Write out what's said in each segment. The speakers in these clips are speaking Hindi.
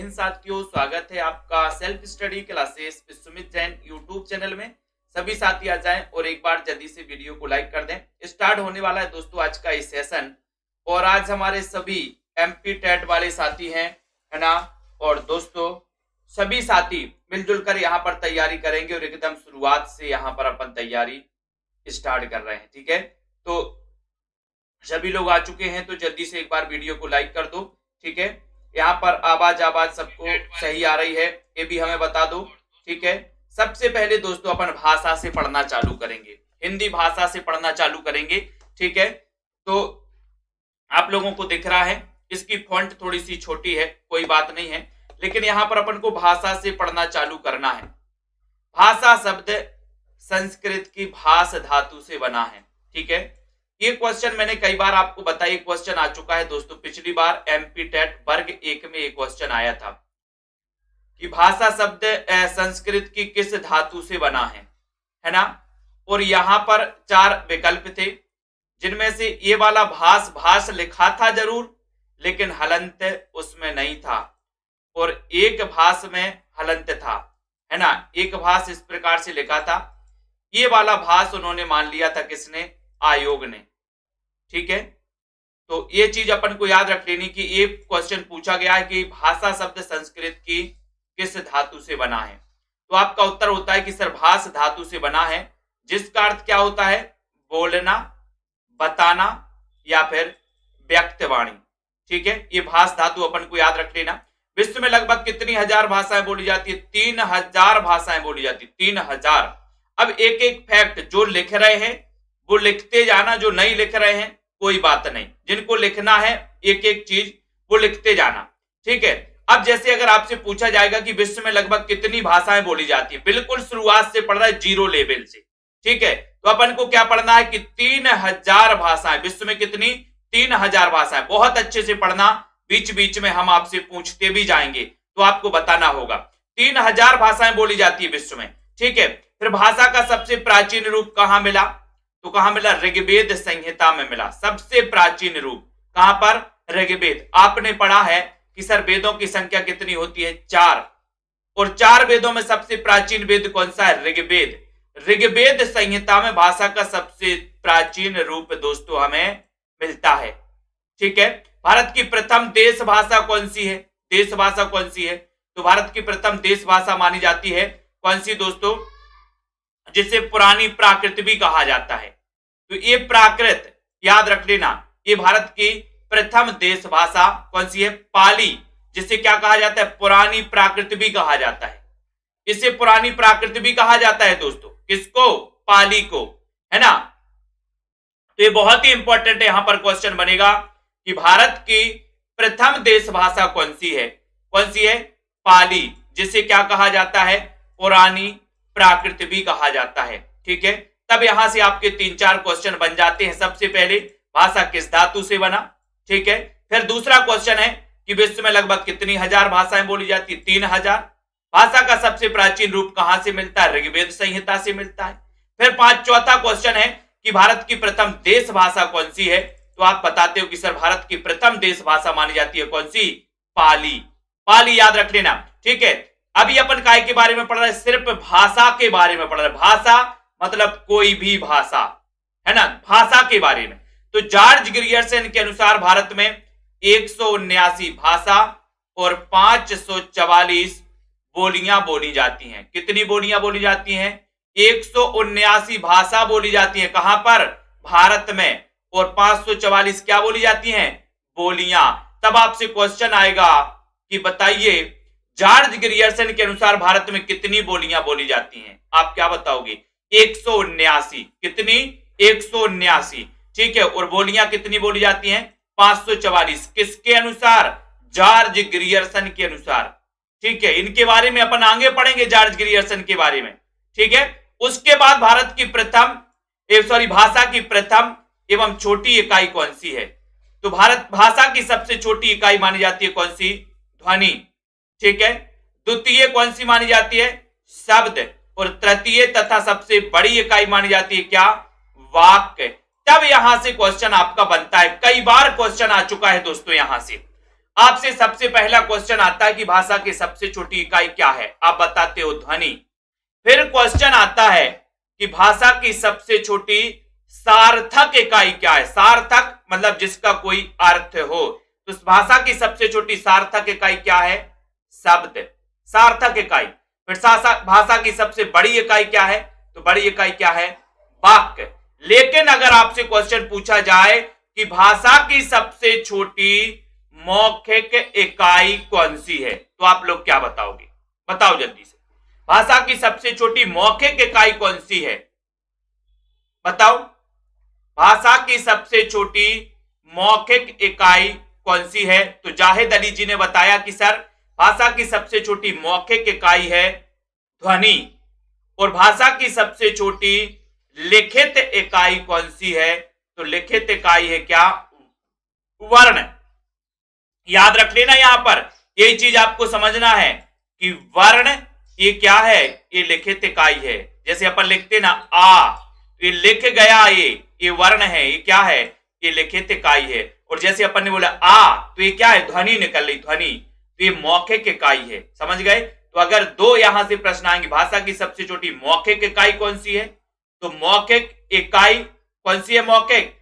हिंद साथियों, स्वागत है आपका self study classes Sumit Jain YouTube channel में। सभी साथी आ जाएं और एक बार जल्दी से वीडियो को लाइक कर दें। स्टार्ट होने वाला है दोस्तों आज का इस सेशन। और आज हमारे सभी एमपी टेट वाले साथी हैं, है ना। और दोस्तों सभी साथी मिलजुल कर यहाँ पर तैयारी करेंगे और एकदम शुरुआत से यहाँ पर अपन तैयारी स्टार्ट कर रहे हैं। ठीक है, तो सभी लोग आ चुके हैं तो जल्दी से एक बार वीडियो को लाइक कर दो। ठीक है, यहाँ पर आवाज सबको सही आ रही है ये भी हमें बता दो। ठीक है, सबसे पहले दोस्तों अपन भाषा से पढ़ना चालू करेंगे, हिंदी भाषा से पढ़ना चालू करेंगे। ठीक है, तो आप लोगों को दिख रहा है इसकी फॉन्ट थोड़ी सी छोटी है, कोई बात नहीं है, लेकिन यहाँ पर अपन को भाषा से पढ़ना चालू करना है। भाषा शब्द संस्कृत की भाष धातु से बना है। ठीक है, ये क्वेश्चन मैंने कई बार आपको बताया, क्वेश्चन आ चुका है दोस्तों। पिछली बार एमपी टेट वर्ग 1 में एक क्वेश्चन आया था कि भाषा शब्द संस्कृत की किस धातु से बना है ना। और यहां पर 4 विकल्प थे, जिनमें से ये वाला भाष लिखा था जरूर, लेकिन हलंत उसमें नहीं था। और एक भाष में हलंत था, है ना। एक भाष इस प्रकार से लिखा था, ये वाला भाष उन्होंने मान लिया था, किसने, आयोग ने। ठीक है, तो ये चीज अपन को याद रख लेनी कि एक क्वेश्चन पूछा गया है कि भाषा शब्द संस्कृत की किस धातु से बना है, तो आपका उत्तर होता है कि सर भाष धातु से बना है, जिसका अर्थ क्या होता है, बोलना, बताना या फिर व्यक्तवाणी। ठीक है, ये भाष धातु अपन को याद रख लेना। विश्व में लगभग कितनी हजार भाषाएं बोली जाती है, 3000 भाषाएं बोली जाती है, 3000। अब एक एक फैक्ट जो लिख रहे हैं वो लिखते जाना, जो नहीं लिख रहे हैं कोई बात नहीं, जिनको लिखना है एक एक चीज वो लिखते जाना। ठीक है, अब जैसे अगर आपसे पूछा जाएगा कि विश्व में लगभग कितनी भाषाएं बोली जाती है, बिल्कुल शुरुआत से पढ़ रहा है, 0 लेवल से। ठीक है, तो अपन को क्या पढ़ना है कि 3000 भाषाएं, विश्व में कितनी, 3000 भाषाएं। बहुत अच्छे से पढ़ना, बीच बीच में हम आपसे पूछते भी जाएंगे तो आपको बताना होगा। 3000 भाषाएं बोली जाती है विश्व में। ठीक है, फिर भाषा का सबसे प्राचीन रूप कहां मिला, तो कहां मिला, ऋग्वेद संहिता में मिला। सबसे प्राचीन रूप कहां पर, ऋग्वेद। आपने पढ़ा है कि सर वेदों की संख्या कितनी होती है, 4, और 4 वेदों में सबसे प्राचीन वेद कौन सा है, ऋग्वेद। ऋग्वेद संहिता में भाषा का सबसे प्राचीन रूप दोस्तों हमें मिलता है। ठीक है, भारत की प्रथम देश भाषा कौन सी है, देश भाषा कौन सी है, तो भारत की प्रथम देश भाषा मानी जाती है कौन सी दोस्तों, जिसे पुरानी प्राकृत भी कहा जाता है। तो ये प्राकृत याद रख लेना, ये भारत की प्रथम देश भाषा कौन सी है, पाली, जिसे क्या कहा जाता है, पुरानी प्राकृत भी कहा जाता है। इसे पुरानी प्राकृत भी कहा जाता है दोस्तों, किसको, पाली को, है ना। तो ये बहुत ही इंपॉर्टेंट है, यहां पर क्वेश्चन बनेगा कि भारत की प्रथम देश भाषा कौन सी है, कौन सी है, पाली, जिसे क्या कहा जाता है, पुरानी प्राकृत भी कहा जाता है। ठीक है, तब यहां से आपके 3-4 क्वेश्चन बन जाते हैं। सबसे पहले भाषा किस धातु से बना। ठीक है, फिर दूसरा क्वेश्चन है कि विश्व में लगभग कितनी हजार भाषाएं बोली जाती है, 3000। भाषा का सबसे प्राचीन रूप कहां से मिलता है, ऋग्वेद संहिता से मिलता है। फिर चौथा क्वेश्चन है कि भारत की प्रथम देश भाषा कौन सी है, तो आप बताते हो कि सर भारत की प्रथम देश भाषा मानी जाती है कौन सी, पाली। पाली याद रख लेना। ठीक है, अभी अपन काय के बारे में पढ़ रहे हैं, सिर्फ भाषा के बारे में पढ़ रहे हैं। भाषा मतलब कोई भी भाषा, है ना, भाषा के बारे में। तो जॉर्ज ग्रियर्सन के अनुसार भारत में 179 भाषा और 544 बोलियां बोली जाती हैं। कितनी बोलियां बोली जाती हैं, 179 भाषा बोली जाती है, कहां पर, भारत में, और 544 क्या बोली जाती हैं, बोलियां। तब आपसे क्वेश्चन आएगा कि बताइए जॉर्ज ग्रियर्सन के अनुसार भारत में कितनी बोलियां बोली जाती हैं, आप क्या बताओगे, 179। कितनी, 179। ठीक है, और बोलियां कितनी बोली जाती हैं, 544। किसके अनुसार, जॉर्ज ग्रियर्सन के अनुसार। ठीक है, इनके बारे में अपन आगे पढ़ेंगे, जॉर्ज ग्रियर्सन के बारे में। ठीक है, उसके बाद भारत की भाषा की प्रथम एवं छोटी इकाई कौन सी है, तो भारत भाषा की सबसे छोटी इकाई मानी जाती है कौन सी, ध्वनि। ठीक है, द्वितीय कौन सी मानी जाती है, शब्द, और तृतीय तथा सबसे बड़ी इकाई मानी जाती है क्या, वाक्य। तब यहां से क्वेश्चन आपका बनता है, कई बार क्वेश्चन आ चुका है दोस्तों यहां से। आपसे सबसे पहला क्वेश्चन आता है कि भाषा की सबसे छोटी इकाई क्या है, आप बताते हो ध्वनि। फिर क्वेश्चन आता है कि भाषा की सबसे छोटी सार्थक इकाई क्या है। सार्थक मतलब जिसका कोई अर्थ हो। तो भाषा की सबसे छोटी सार्थक इकाई क्या है? शब्द, सार्थक इकाई। फिर भाषा की सबसे बड़ी इकाई क्या है? तो बड़ी इकाई क्या है? वाक्य। लेकिन अगर आपसे क्वेश्चन पूछा जाए कि भाषा की सबसे छोटी मौखिक इकाई कौन सी है, तो आप लोग क्या बताओगे? बताओ जल्दी से, भाषा की सबसे छोटी मौखिक इकाई कौन सी है? बताओ, भाषा की सबसे छोटी मौखिक इकाई कौन सी है? तो जाहिद अली जी ने बताया कि सर भाषा की सबसे छोटी मौखिक इकाई है ध्वनि। और भाषा की सबसे छोटी लिखित इकाई कौन सी है? तो लिखित इकाई है क्या? वर्ण। याद रख लेना, यहां पर यही चीज आपको समझना है कि वर्ण ये क्या है? ये लिखित इकाई है। जैसे अपन लिखते ना आ, ये लिख गया, ये वर्ण है, ये क्या है? ये लिखित इकाई है। और जैसे अपन ने बोला आ, तो ये क्या है? ध्वनि निकल रही, ध्वनि, तो ये मौखिक इकाई है। समझ गए? तो अगर दो यहां से प्रश्न आएंगे, भाषा की सबसे छोटी मौखिक इकाई कौन सी है? तो मौखिक इकाई कौन सी है? मौखिक,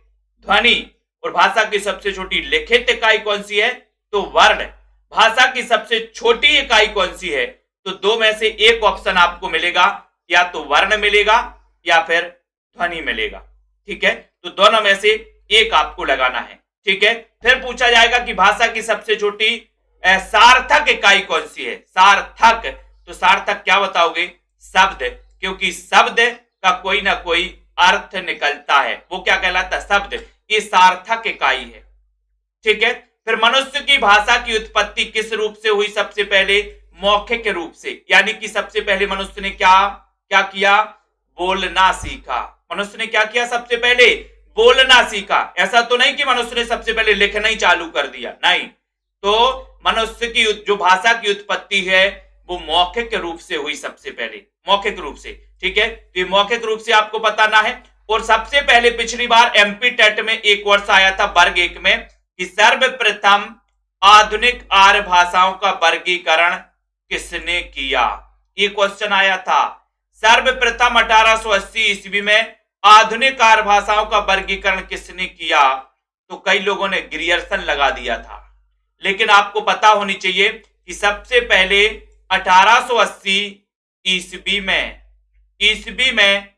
ध्वनि। और भाषा की सबसे छोटी लिखित इकाई कौन सी है? तो वर्ण। भाषा की सबसे छोटी इकाई कौन सी है? तो दो में से एक ऑप्शन आपको मिलेगा, या तो वर्ण मिलेगा या फिर ध्वनि मिलेगा। ठीक है, तो दोनों में से एक आपको लगाना है। ठीक है, फिर पूछा जाएगा कि भाषा की सबसे छोटी सार्थक इकाई कौन सी है? सार्थक, तो सार्थक क्या बताओगे? शब्द, क्योंकि शब्द का कोई ना कोई अर्थ निकलता है, वो क्या कहलाता है? शब्द, ये सार्थक इकाई है। ठीक है, फिर मनुष्य की भाषा की उत्पत्ति किस रूप से हुई? सबसे पहले मौखिक रूप से, यानी कि सबसे पहले मनुष्य ने क्या किया? बोलना सीखा। मनुष्य ने क्या किया? सबसे पहले बोलना सीखा। ऐसा तो नहीं कि मनुष्य ने सबसे पहले लिखना ही चालू कर दिया, नहीं। तो मनुष्य की जो भाषा की उत्पत्ति है वो मौखिक रूप से हुई, सबसे पहले मौखिक रूप से। ठीक है, तो ये मौखिक रूप से आपको बताना है। और सबसे पहले पिछली बार एमपी टेट में एक वर्ष आया था वर्ग 1 में कि सर्वप्रथम आधुनिक आर्य भाषाओं का वर्गीकरण किसने किया? ये क्वेश्चन आया था। सर्वप्रथम 1880 ईस्वी में आधुनिक आर्य भाषाओं का वर्गीकरण किसने किया? तो कई लोगों ने ग्रियर्सन लगा दिया था, लेकिन आपको पता होनी चाहिए कि सबसे पहले 1880 ईस्वी में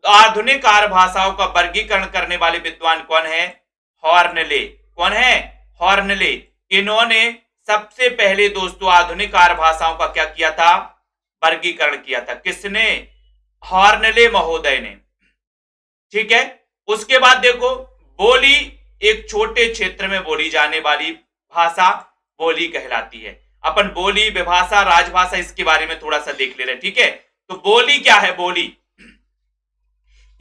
आधुनिक आर्य भाषाओं का वर्गीकरण करने वाले विद्वान कौन है? हॉर्नले। कौन है? हॉर्नले। इन्होंने सबसे पहले दोस्तों आधुनिक आर्य भाषाओं का क्या किया था? वर्गीकरण किया था। किसने? हॉर्नले महोदय ने। ठीक है, उसके बाद देखो, बोली एक छोटे क्षेत्र में बोली जाने वाली भाषा बोली कहलाती है। अपन बोली, विभाषा, राजभाषा इसके बारे में थोड़ा सा देख ले रहे हैं। ठीक है, तो बोली क्या है? बोली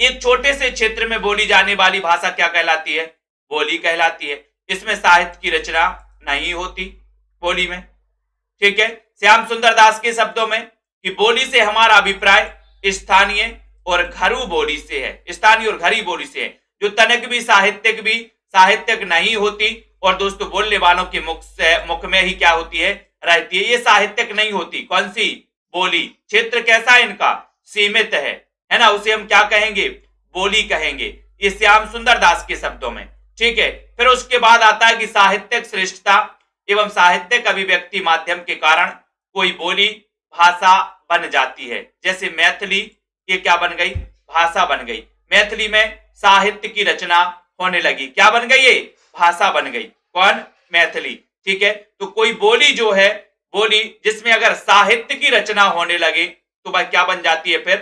एक छोटे से क्षेत्र में बोली जाने वाली भाषा क्या कहलाती है? बोली कहलाती है। इसमें साहित्य की रचना नहीं होती बोली में। ठीक है, श्याम सुंदर दास के शब्दों में कि बोली से हमारा अभिप्राय स्थानीय और घरू बोली से है, स्थानीय और घरी बोली से है, जो तनिक भी साहित्यक नहीं होती और दोस्तों बोलने वालों के मुख में ही क्या होती है? रहती है। ये साहित्यक नहीं होती। कौन सी? बोली। क्षेत्र कैसा है इनका? सीमित है ना, उसे हम क्या कहेंगे? बोली कहेंगे। ये श्याम सुंदर दास के शब्दों में। ठीक है, फिर उसके बाद आता है कि साहित्यक श्रेष्ठता एवं साहित्यक अभिव्यक्ति माध्यम के कारण कोई बोली भाषा बन जाती है। जैसे मैथिली, ये क्या बन गई? भाषा बन गई। मैथिली में साहित्य की रचना होने लगी, क्या बन गई? ये भाषा बन गई। कौन? मैथिली। ठीक है, तो कोई बोली जो है, बोली जिसमें अगर साहित्य की रचना होने लगे तो वह क्या बन जाती है? फिर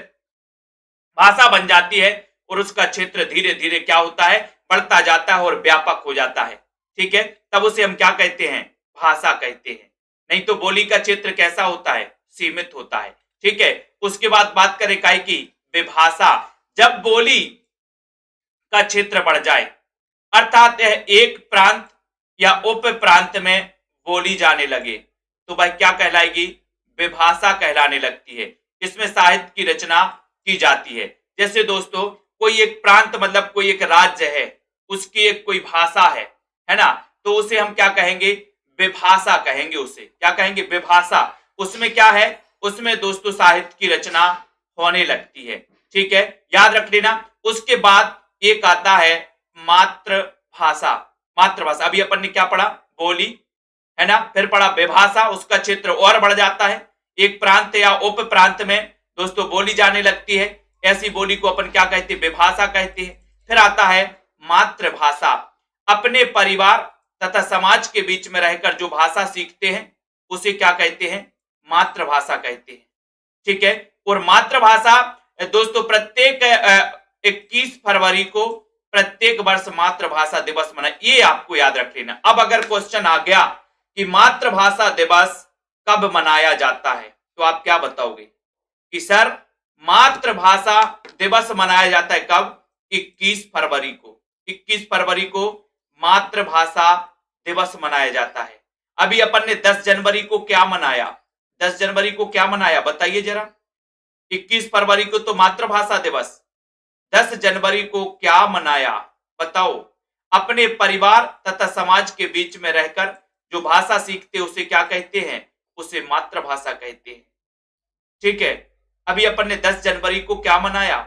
भाषा बन जाती है। और उसका क्षेत्र धीरे धीरे क्या होता है? बढ़ता जाता है और व्यापक हो जाता है। ठीक है, तब उसे हम क्या कहते हैं? भाषा कहते हैं। नहीं तो बोली का क्षेत्र कैसा होता है? सीमित होता है। ठीक है, उसके बाद बात करें काय की? विभाषा। जब बोली का क्षेत्र बढ़ जाए, अर्थात एक प्रांत या उप प्रांत में बोली जाने लगे, तो वह क्या कहलाएगी? विभाषा कहलाने लगती है। इसमें साहित्य की रचना की जाती है। जैसे दोस्तों कोई एक प्रांत मतलब कोई एक राज्य है, उसकी एक कोई भाषा है ना, तो उसे हम क्या कहेंगे? विभाषा कहेंगे उसे। क्या कहेंगे? विभाषा। उसमें क्या है? उसमें दोस्तों साहित्य की रचना होने लगती है। ठीक है, याद रख लेना। उसके बाद एक आता है मातृभाषा। मातृभाषा अभी अपन ने क्या पढ़ा? बोली, है ना। फिर पढ़ा विभाषा, उसका क्षेत्र और बढ़ जाता है। एक प्रांत या उप प्रांत में दोस्तों बोली जाने लगती है, ऐसी बोली को अपन क्या कहते हैं? विभाषा कहते हैं। फिर आता है मातृभाषा। अपने परिवार तथा समाज के बीच में रहकर जो भाषा सीखते हैं उसे क्या कहते हैं? मातृभाषा कहते हैं। ठीक है, और मातृभाषा दोस्तों प्रत्येक 21 फरवरी को प्रत्येक वर्ष मातृभाषा दिवस मनाए, ये आपको याद रख लेना। अब अगर क्वेश्चन आ गया कि मातृभाषा दिवस कब मनाया जाता है, तो आप क्या बताओगे कि सर मातृभाषा दिवस मनाया जाता है कब? 21 फरवरी को। 21 फरवरी को मातृभाषा दिवस मनाया जाता है। अभी अपन ने 10 जनवरी को क्या मनाया? 10 जनवरी को क्या मनाया बताइए जरा। 21 फरवरी को तो मातृभाषा दिवस, 10 जनवरी को क्या मनाया बताओ? अपने परिवार तथा समाज के बीच में रहकर जो भाषा सीखते उसे क्या कहते हैं? उसे मातृभाषा कहते हैं। ठीक है, अभी अपन ने 10 जनवरी को क्या मनाया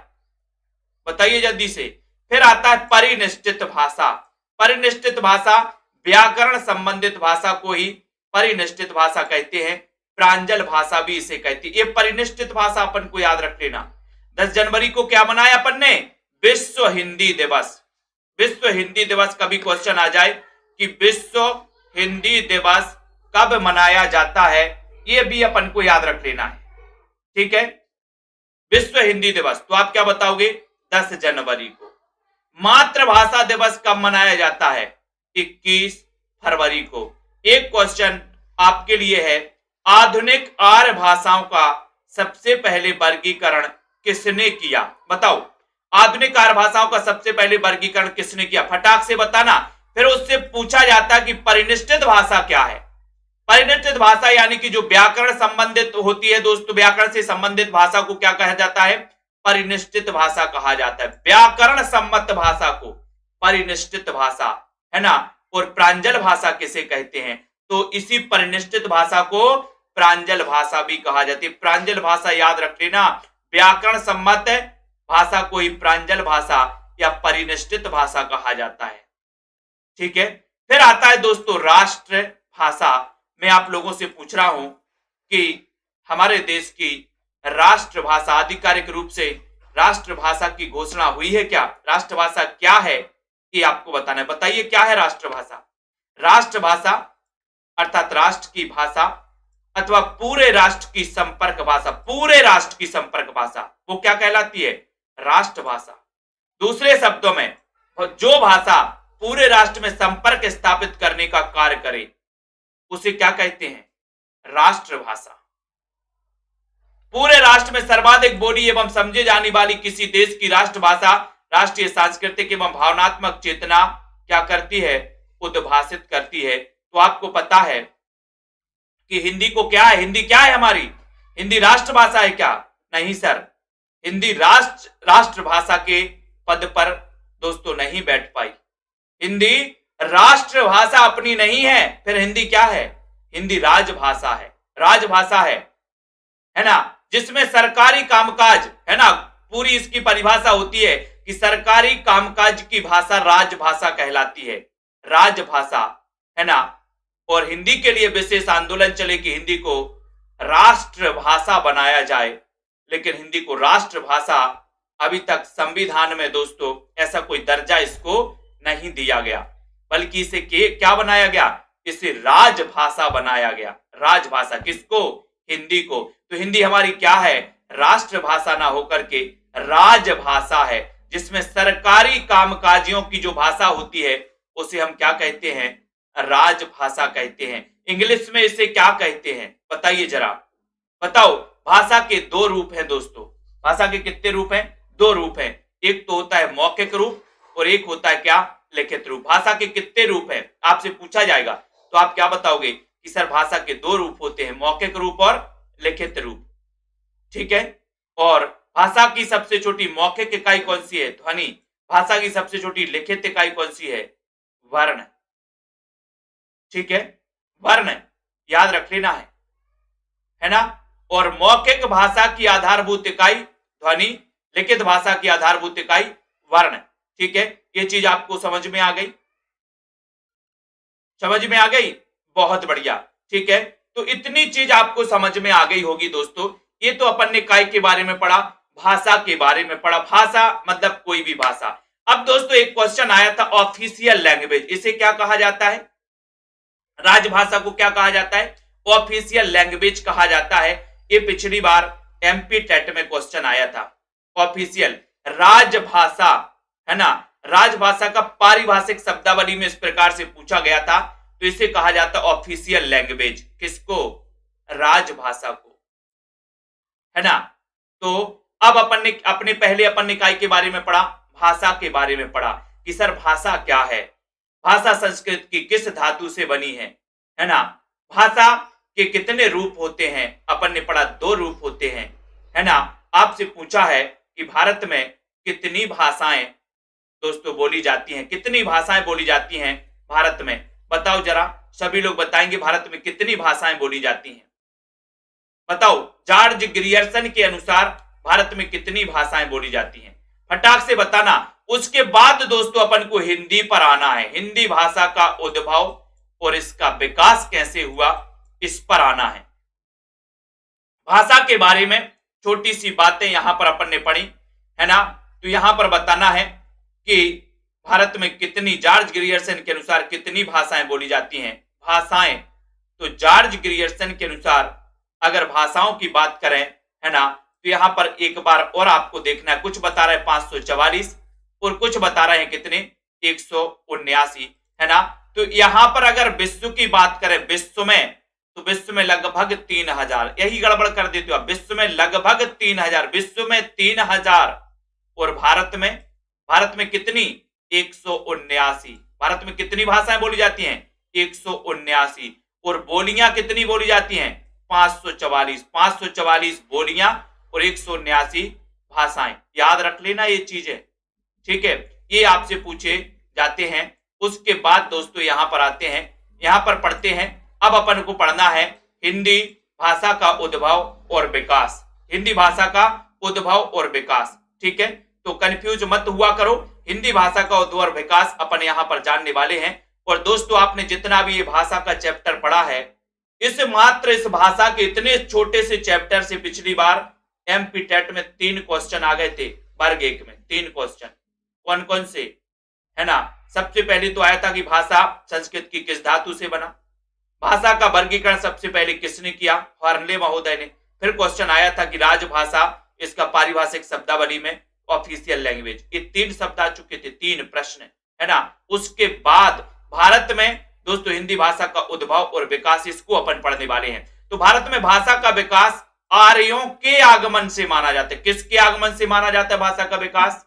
बताइए जल्दी से। फिर आता है परिनिष्ठित भाषा। परिनिष्ठित भाषा व्याकरण संबंधित भाषा को ही परिनिष्ठित भाषा कहते हैं। प्रांजल भाषा भी इसे कहती है। ये परिनिष्ठित भाषा अपन को याद रख लेना। 10 जनवरी को क्या मनाया अपन ने? विश्व हिंदी दिवस। विश्व हिंदी दिवस कभी क्वेश्चन आ जाए कि विश्व हिंदी दिवस कब मनाया जाता है, ये भी अपन को याद रख लेना है। ठीक है, विश्व हिंदी दिवस, तो आप क्या बताओगे? 10 जनवरी को। मातृभाषा दिवस कब मनाया जाता है? 21 फरवरी को। एक क्वेश्चन आपके लिए है, आधुनिक आर्य भाषाओं का सबसे पहले वर्गीकरण किसने किया? बताओ, आधुनिक आर्य भाषाओं का सबसे पहले वर्गीकरण किसने किया? फटाक से बताना। फिर उससे पूछा जाता कि परिनिष्ठित भाषा क्या है? परिनिष्ठित भाषा यानी कि जो व्याकरण संबंधित होती है दोस्तों, व्याकरण से संबंधित भाषा को क्या कहा जाता है? परिनिष्ठित भाषा कहा जाता है। व्याकरण सम्मत भाषा को परिनिष्ठित भाषा, है ना। और प्रांजल भाषा किसे कहते हैं? तो इसी परिनिष्ठित भाषा को प्रांजल भाषा भी कहा जाती है। प्रांजल भाषा याद रख लेना, व्याकरण सम्मत भाषा को ही प्रांजल भाषा या परिनिष्ठित भाषा कहा जाता है। ठीक है, फिर आता है दोस्तों राष्ट्र भाषा। मैं आप लोगों से पूछ रहा हूं कि हमारे देश की राष्ट्रभाषा, आधिकारिक रूप से राष्ट्रभाषा की घोषणा हुई है क्या? राष्ट्रभाषा क्या है ये आपको बताना है। बताइए क्या है राष्ट्रभाषा? राष्ट्रभाषा अर्थात राष्ट्र की भाषा अथवा पूरे राष्ट्र की संपर्क भाषा, पूरे राष्ट्र की संपर्क भाषा, वो क्या कहलाती है? राष्ट्रभाषा। दूसरे शब्दों में जो भाषा पूरे राष्ट्र में संपर्क स्थापित करने का कार्य करे उसे क्या कहते हैं? राष्ट्रभाषा। पूरे राष्ट्र में सर्वाधिक बोली एवं समझे जाने वाली किसी देश की राष्ट्रभाषा राष्ट्रीय सांस्कृतिक एवं भावनात्मक चेतना क्या करती है? उद्भाषित करती है। तो आपको पता है कि हिंदी को क्या है? हिंदी क्या है हमारी? हिंदी राष्ट्रभाषा है क्या? नहीं सर, हिंदी राष्ट्रभाषा के पद पर दोस्तों नहीं बैठ पाई। हिंदी राष्ट्रभाषा अपनी नहीं है, फिर हिंदी क्या है? हिंदी राजभाषा है। राजभाषा है ना, जिसमें सरकारी कामकाज, है ना, पूरी इसकी परिभाषा होती है कि सरकारी कामकाज की भाषा राजभाषा कहलाती है। राजभाषा, है ना। और हिंदी के लिए विशेष आंदोलन चले कि हिंदी को राष्ट्रभाषा बनाया जाए, लेकिन हिंदी को राष्ट्रभाषा अभी तक संविधान में दोस्तों ऐसा कोई दर्जा इसको नहीं दिया गया, बल्कि इसे क्या बनाया गया? इसे राजभाषा बनाया गया। राजभाषा किसको? हिंदी को। तो हिंदी हमारी क्या है? राष्ट्रभाषा ना होकर के राजभाषा है, जिसमें सरकारी कामकाजियों की जो भाषा होती है उसे हम क्या कहते हैं? राजभाषा कहते हैं। इंग्लिश में इसे क्या कहते हैं बताइए जरा, बताओ। भाषा के दो रूप हैं दोस्तों। भाषा के कितने रूप हैं? दो रूप हैं। एक तो होता है मौखिक रूप और एक होता है क्या? लिखित रूप। भाषा के कितने रूप हैं आपसे पूछा जाएगा तो आप क्या बताओगे कि सर भाषा के दो रूप होते हैं, मौखिक रूप और लिखित रूप। ठीक है, और भाषा की सबसे छोटी मौखिक इकाई कौन सी है? ध्वनि। भाषा की सबसे छोटी लिखित इकाई कौन सी है? वर्ण। ठीक है, वर्ण याद रख लेना है ना। और मौखिक भाषा की आधारभूत इकाई ध्वनि, लिखित भाषा की आधारभूत इकाई वर्ण। ठीक है, ये चीज आपको समझ में आ गई, समझ में आ गई, बहुत बढ़िया। ठीक है, तो इतनी चीज आपको समझ में आ गई होगी दोस्तों। ये तो अपन ने काय के बारे में पढ़ा, भाषा के बारे में पढ़ा। भाषा मतलब कोई भी भाषा। अब दोस्तों एक क्वेश्चन आया था, ऑफिशियल लैंग्वेज इसे क्या कहा जाता है? राजभाषा को क्या कहा जाता है? ऑफिशियल लैंग्वेज कहा जाता है। ये पिछली बार एमपी टेट में क्वेश्चन आया था। ऑफिशियल राजभाषा है ना, राजभाषा का पारिभाषिक शब्दावली में इस प्रकार से पूछा गया था, तो इसे कहा जाता है ऑफिशियल लैंग्वेज। किसको? राजभाषा को, है ना। तो अब अपने पहले अपन ने काय के बारे में पढ़ा, भाषा के बारे में पढ़ा कि सर भाषा क्या है, भाषा संस्कृत की किस धातु से बनी है ना। भाषा के कितने रूप होते हैं? अपन ने पढ़ा 2 रूप होते हैं, है ना। आपसे पूछा है कि भारत में कितनी भाषाएं दोस्तों बोली जाती हैं, कितनी भाषाएं बोली जाती हैं भारत में? बताओ जरा, सभी लोग बताएंगे भारत में कितनी भाषाएं बोली जाती हैं? बताओ, जॉर्ज ग्रियर्सन के अनुसार भारत में कितनी भाषाएं बोली जाती हैं? फटाक से बताना। उसके बाद दोस्तों अपन को हिंदी पर आना है। हिंदी भाषा का उद्भव और इसका विकास कैसे हुआ, इस पर आना है। भाषा के बारे में छोटी सी बातें यहां पर अपन ने पढ़ी, है ना। तो यहां पर बताना है कि भारत में कितनी, जॉर्ज ग्रियर्सन के अनुसार कितनी भाषाएं बोली जाती हैं। भाषाएं, तो जॉर्ज ग्रियर्सन के अनुसार अगर भाषाओं की बात करें, है ना, तो यहां पर एक बार और आपको देखना है। कुछ बता रहे हैं 544 और कुछ बता रहे हैं कितने, 179, है ना। तो यहां पर अगर विश्व की बात करें, विश्व में, तो विश्व में लगभग 3000, यही गड़बड़ कर देते हो। विश्व में लगभग 3000, विश्व में 3000 और भारत में कितनी? 179। भारत में कितनी भाषाएं बोली जाती हैं? 179। और बोलियां कितनी बोली जाती हैं? 544। 544 बोलियां और 179 भाषाएं। याद रख लेना ये चीजें, ठीक है, ये आपसे पूछे जाते हैं। उसके बाद दोस्तों यहां पर आते हैं, यहां पर पढ़ते हैं। अब अपन को पढ़ना है हिंदी भाषा का उद्भव और विकास। हिंदी भाषा का उद्भव और विकास, ठीक है। तो कंफ्यूज मत हुआ करो, हिंदी भाषा का उद्भव और विकास अपन यहां पर जानने वाले हैं। और दोस्तों आपने जितना भी ये भाषा का चैप्टर पढ़ा है, इस भाषा के इतने छोटे से चैप्टर से पिछली बार एमपी टेट में 3 क्वेश्चन आ गए थे। वर्ग 1 में 3 क्वेश्चन। कौन कौन से, है ना। सबसे पहले तो आया था कि भाषा संस्कृत की किस धातु से बना। भाषा का वर्गीकरण सबसे पहले किसने किया? हॉर्नले महोदय ने। फिर क्वेश्चन आया था कि राजभाषा, इसका पारिभाषिक शब्दावली में ऑफिशियल लैंग्वेज। ये 3 शब्द आ चुके थे, 3 प्रश्न, है ना। उसके बाद भारत में दोस्तों हिंदी भाषा का उद्भव और विकास, इसको अपन पढ़ने वाले हैं। तो भारत में भाषा का विकास आर्यों के आगमन से माना जाता है। किसके आगमन से माना जाता है भाषा का विकास?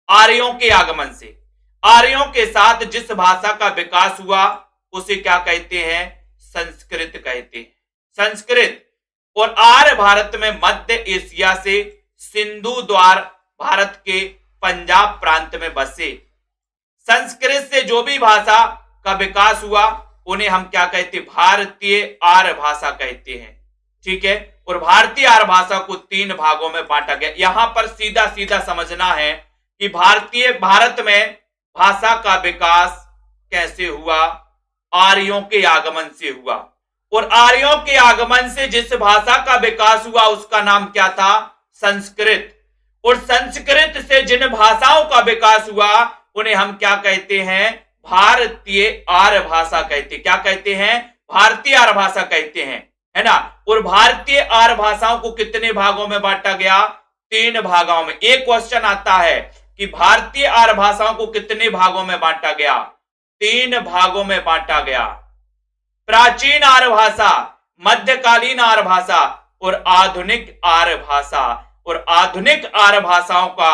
आर्यों के आगमन से। आर्यों के साथ जिस भाषा का विकास हुआ उसे क्या कहते हैं? संस्कृत कहते हैं, संस्कृत। और आर्य भारत में मध्य एशिया से सिंधु द्वार भारत के पंजाब प्रांत में बसे। संस्कृत से जो भी भाषा का विकास हुआ उन्हें हम क्या कहते हैं? भारतीय आर्य भाषा कहते हैं, ठीक है। और भारतीय आर्य भाषा को 3 भागों में बांटा गया। यहां पर सीधा सीधा समझना है कि भारत में भाषा का विकास कैसे हुआ? आर्यों के आगमन से हुआ। और आर्यों के आगमन से जिस भाषा का विकास हुआ उसका नाम क्या था? संस्कृत। और संस्कृत से जिन भाषाओं का विकास हुआ उन्हें हम क्या कहते हैं? भारतीय आर्य भाषा कहते हैं। क्या कहते हैं? भारतीय आर्य भाषा कहते हैं, है ना। और भारतीय आर्य भाषाओं को कितने भागों में बांटा गया? 3 भागों में। एक क्वेश्चन आता है कि भारतीय आर्य भाषाओं को कितने भागों में बांटा गया? 3 भागों में बांटा गया। प्राचीन आर्य भाषा, मध्यकालीन आर्य भाषा और आधुनिक आर्य भाषा। और आधुनिक आर्य भाषाओं का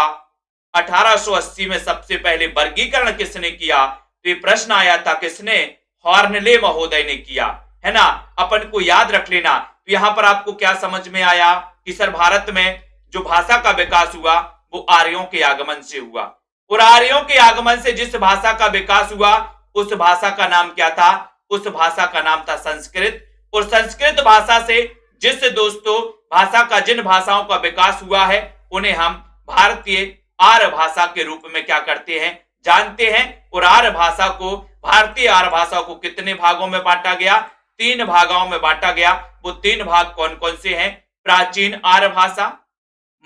1880 में सबसे पहले वर्गीकरण किसने किया? तो ये प्रश्न आया था, किसने? हॉर्नले महोदय ने किया, है ना। अपन को याद रख लेना। तो यहां पर आपको क्या समझ में आया कि सर भारत में जो भाषा का विकास हुआ वो आर्यों के आगमन से हुआ। और आर्यों के आगमन से जिस भाषा का विकास हुआ उस भाषा का नाम क्या था? उस भाषा का नाम था संस्कृत। और संस्कृत भाषा से जिस दोस्तों भाषा का जिन भाषाओं का विकास हुआ है उन्हें हम भारतीय आर्य भाषा के रूप में क्या करते हैं, जानते हैं। और आर्य भाषा को, भारतीय आर्य भाषा को कितने भागों में बांटा गया, 3 भागों में बांटा गया। वो 3 भाग कौन कौन से हैं, प्राचीन आर्य भाषा,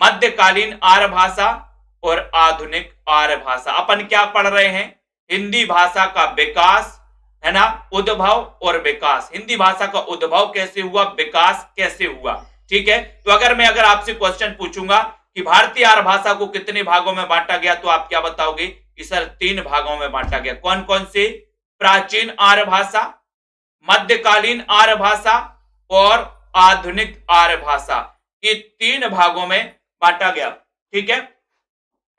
मध्यकालीन आर्य भाषा और आधुनिक आर्य भाषा। अपन क्या पढ़ रहे हैं, हिंदी भाषा का विकास, है ना, उद्भव और विकास। हिंदी भाषा का उद्भव कैसे हुआ, विकास कैसे हुआ, ठीक है। तो अगर आपसे क्वेश्चन पूछूंगा कि भारतीय आर्य भाषा को कितने भागों में बांटा गया, तो आप क्या बताओगे कि सर 3 भागों में बांटा गया। कौन कौन से, प्राचीन आर्य भाषा, मध्यकालीन आर्य भाषा और आधुनिक आर्य भाषा, ये 3 भागों में बांटा गया, ठीक है।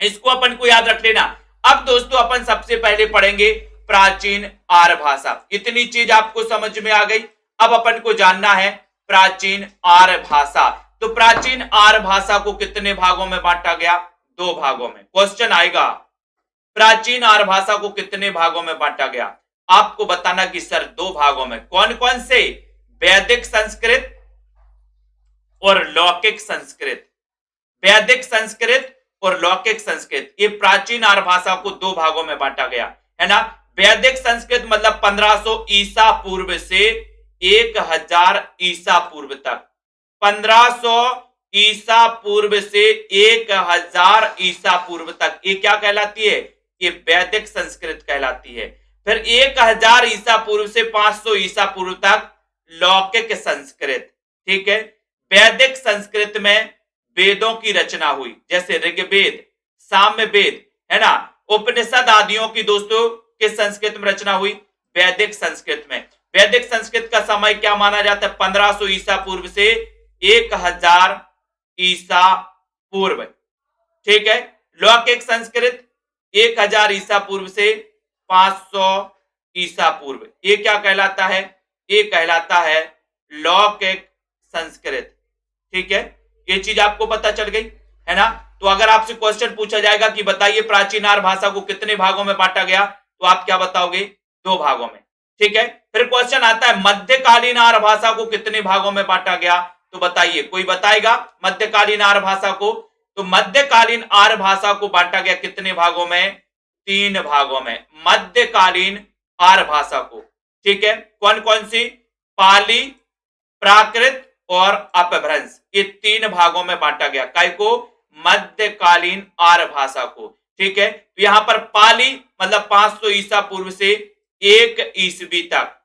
इसको अपन को याद रख लेना। अब दोस्तों अपन सबसे पहले पढ़ेंगे प्राचीन आर्य भाषा। इतनी चीज आपको समझ में आ गई। अब अपन को जानना है प्राचीन आर्य भाषा। तो प्राचीन आर्य भाषा को कितने भागों में बांटा गया, 2 भागों में। क्वेश्चन आएगा प्राचीन आर्य भाषा को कितने भागों में बांटा गया, आपको बताना कि सर 2 भागों में। कौन कौन से, वैदिक संस्कृत और लौकिक संस्कृत। वैदिक संस्कृत और लौकिक संस्कृत, ये प्राचीन आर्य भाषा को 2 भागों में बांटा गया, है ना। वैदिक संस्कृत मतलब 1500 ईसा पूर्व से 1000 ईसा पूर्व तक, 1500 ईसा पूर्व से 1000 ईसा पूर्व तक, ये क्या कहलाती है, ये वैदिक संस्कृत कहलाती है। फिर 1000 ईसा पूर्व से 500 ईसा पूर्व तक लौकिक संस्कृत, ठीक है। वैदिक संस्कृत में वेदों की रचना हुई, जैसे ऋग्वेद, सामवेद, है ना, उपनिषद आदियों की दोस्तों किस संस्कृत में रचना हुई, वैदिक संस्कृत में। वैदिक संस्कृत का समय क्या माना जाता है, 1500 ईसा पूर्व से 1000 ईसा पूर्व, ठीक है। लौकिक संस्कृत 1000 ईसा पूर्व से 500 ईसा पूर्व, ये क्या कहलाता है, ये कहलाता है लौकिक संस्कृत, ठीक है। ये चीज आपको पता चल गई, है ना। तो अगर आपसे क्वेश्चन पूछा जाएगा कि बताइए प्राचीन आर्य भाषा को कितने भागों में बांटा गया, तो आप क्या बताओगे, 2 भागों में, ठीक है। फिर क्वेश्चन आता है मध्यकालीन आर्य भाषा को कितने भागों में बांटा गया, तो बताइए, कोई बताएगा मध्यकालीन आर्य भाषा को। तो मध्यकालीन आर्य भाषा को बांटा गया कितने भागों में, 3 भागों में, मध्यकालीन आर्य भाषा को, ठीक है। कौन कौन सी, पाली, प्राकृत और अपभ्रंश, ये 3 भागों में बांटा गया, काय को, मध्यकालीन आर्य भाषा को, ठीक है। तो यहां पर पाली मतलब 500 ईसा पूर्व से 1 ईसवी तक,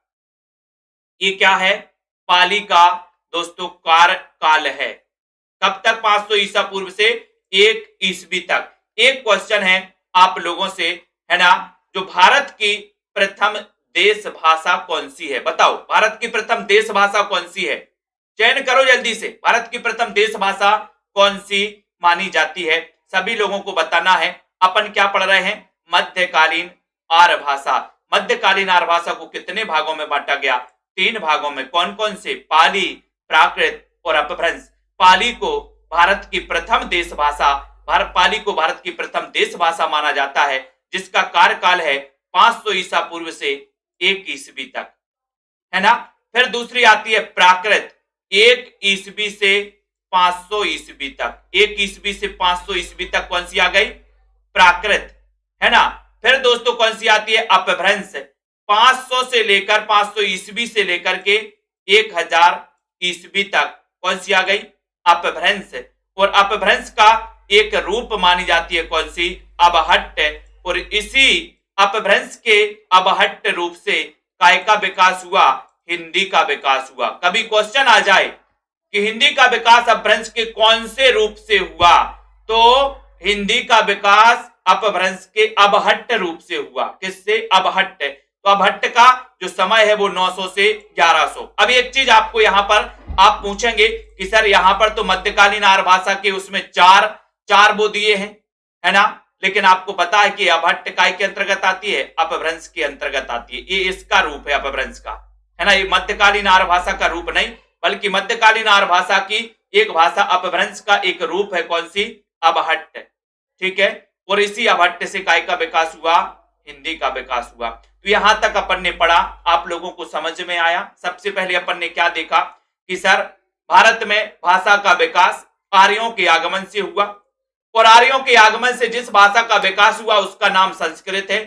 ये क्या है, पाली का दोस्तों कार्यकाल है। कब तक, 500 ईसा पूर्व से 1 ईसवी तक। एक क्वेश्चन है आप लोगों से, है ना, जो भारत की प्रथम देश भाषा कौन सी है, बताओ भारत की प्रथम देश भाषा कौन सी है, चयन करो जल्दी से। भारत की प्रथम देश भाषा कौन सी मानी जाती है, सभी लोगों को बताना है। अपन क्या पढ़ रहे हैं, मध्यकालीन आर्य भाषा। मध्यकालीन आर्य भाषा को कितने भागों में बांटा गया, 3 भागों में। कौन कौन से, पाली, प्राकृत और अपभ्रंश। पाली को भारत की प्रथम देश भाषा, पाली को भारत की प्रथम देश भाषा माना जाता है, जिसका कार्यकाल है 500 ईसा पूर्व से 1 ईसवी तक, है ना। फिर दूसरी आती है प्राकृत, 1 ईसवी से 500 ईसवी तक, 1 ईसवी से 500 ईसवी तक कौन सी आ गई, प्राकृत, है ना। फिर दोस्तों कौन सी आती है, अपभ्रंश, 500 से लेकर 500 ईसवी से लेकर के 1000 ईसवी तक कौन सी आ गई, अपभ्रंश। और अपभ्रंश का एक रूप मानी जाती है कौन सी, अबहट्ट। और इसी अपभ्रंश के अबहट्ट रूप से काय का विकास हुआ, हिंदी का विकास हुआ। कभी क्वेश्चन आ जाए कि हिंदी का विकास अपभ्रंश के कौन से रूप से हुआ, तो हिंदी का विकास अपभ्रंश के अबहट्ट रूप से हुआ। किससे, अबहट्ट। तो अबहट्ट का जो समय है वो 900 से 1100। अब एक चीज आपको यहां पर आप पूछेंगे कि सर यहां पर तो मध्यकालीन आर्य भाषा के उसमें चार वो दिए हैं, है ना, लेकिन आपको पता है कि अबहट्ट काय के अंतर्गत आती है, अपभ्रंश के अंतर्गत आती है। ये इसका रूप है अपभ्रंश का, है ना। ये मध्यकालीन आर्य भाषा का रूप नहीं, बल्कि मध्यकालीन आर्य भाषा की एक भाषा अपभ्रंश का एक रूप है, कौन सी, अबहट्ट, ठीक है। और इसी अबहट्ट से काय का विकास हुआ, हिंदी का विकास हुआ। तो यहां तक अपन ने पढ़ा, आप लोगों को समझ में आया। सबसे पहले अपन ने क्या देखा कि सर भारत में भाषा का विकास आर्यों के आगमन से हुआ, और आर्यों के आगमन से जिस भाषा का विकास हुआ उसका नाम संस्कृत है,